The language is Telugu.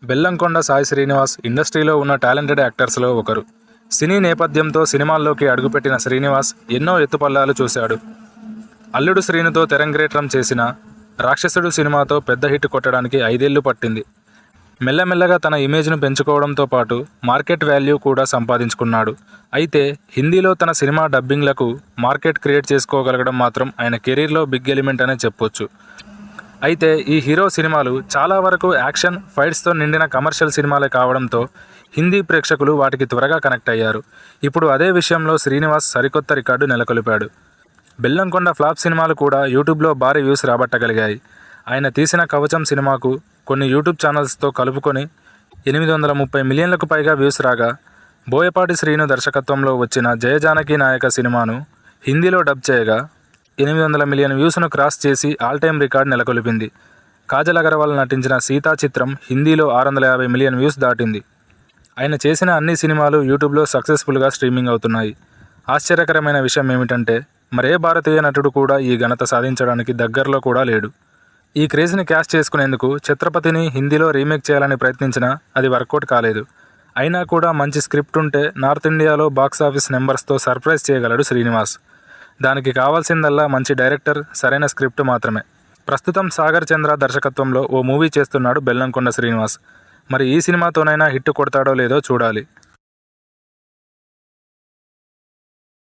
బెల్లంకొండ సాయి శ్రీనివాస్ ఇండస్ట్రీలో ఉన్న టాలెంటెడ్ యాక్టర్స్లో ఒకరు. సినీ నేపథ్యంతో సినిమాల్లోకి అడుగుపెట్టిన శ్రీనివాస్ ఎన్నో ఎత్తుపల్లాలు చూశాడు. అల్లుడు శ్రీనుతో తెరంగేట్రం చేసిన రాక్షసుడు సినిమాతో పెద్ద హిట్ కొట్టడానికి 5 ఏళ్లు పట్టింది. మెల్లమెల్లగా తన ఇమేజ్ను పెంచుకోవడంతో పాటు మార్కెట్ వాల్యూ కూడా సంపాదించుకున్నాడు. అయితే హిందీలో తన సినిమా డబ్బింగ్లకు మార్కెట్ క్రియేట్ చేసుకోగలగడం మాత్రం ఆయన కెరీర్లో బిగ్ ఎలిమెంట్ అనే చెప్పొచ్చు. అయితే ఈ హీరో సినిమాలు చాలా వరకు యాక్షన్, ఫైట్స్తో నిండిన కమర్షియల్ సినిమాలే కావడంతో హిందీ ప్రేక్షకులు వాటికి త్వరగా కనెక్ట్ అయ్యారు. ఇప్పుడు అదే విషయంలో శ్రీనివాస్ సరికొత్త రికార్డు నెలకొల్పాడు. బెల్లంకొండ ఫ్లాప్ సినిమాలు కూడా యూట్యూబ్లో భారీ వ్యూస్ రాబట్టగలిగాయి. ఆయన తీసిన కవచం సినిమాకు కొన్ని యూట్యూబ్ ఛానల్స్తో కలుపుకొని 830 మిలియన్లకు పైగా వ్యూస్ రాగా, బోయపాటి శ్రీను దర్శకత్వంలో వచ్చిన జయజానకి నాయక సినిమాను హిందీలో డబ్ చేయగా 800 మిలియన్ వ్యూస్ను క్రాస్ చేసి ఆల్ టైమ్ రికార్డ్ నెలకొల్పింది. కాజల్ అగర్వాల్ నటించిన సీతా చిత్రం హిందీలో 650 మిలియన్ వ్యూస్ దాటింది. ఆయన చేసిన అన్ని సినిమాలు యూట్యూబ్లో సక్సెస్ఫుల్గా స్ట్రీమింగ్ అవుతున్నాయి. ఆశ్చర్యకరమైన విషయం ఏమిటంటే మరే భారతీయ నటుడు కూడా ఈ ఘనత సాధించడానికి దగ్గరలో కూడా లేడు. ఈ క్రేజ్ని క్యాష్ చేసుకునేందుకు ఛత్రపతిని హిందీలో రీమేక్ చేయాలని ప్రయత్నించినా అది వర్కౌట్ కాలేదు. అయినా కూడా మంచి స్క్రిప్ట్ ఉంటే నార్త్ ఇండియాలో బాక్సాఫీస్ నెంబర్స్తో సర్ప్రైజ్ చేయగలడు శ్రీనివాస్. దానికి కావాల్సిందల్లా మంచి డైరెక్టర్, సరైన స్క్రిప్ట్ మాత్రమే. ప్రస్తుతం సాగర్ చంద్ర దర్శకత్వంలో ఓ మూవీ చేస్తున్నాడు బెల్లంకొండ శ్రీనివాస్. మరి ఈ సినిమాతోనైనా హిట్ కొడతాడో లేదో చూడాలి.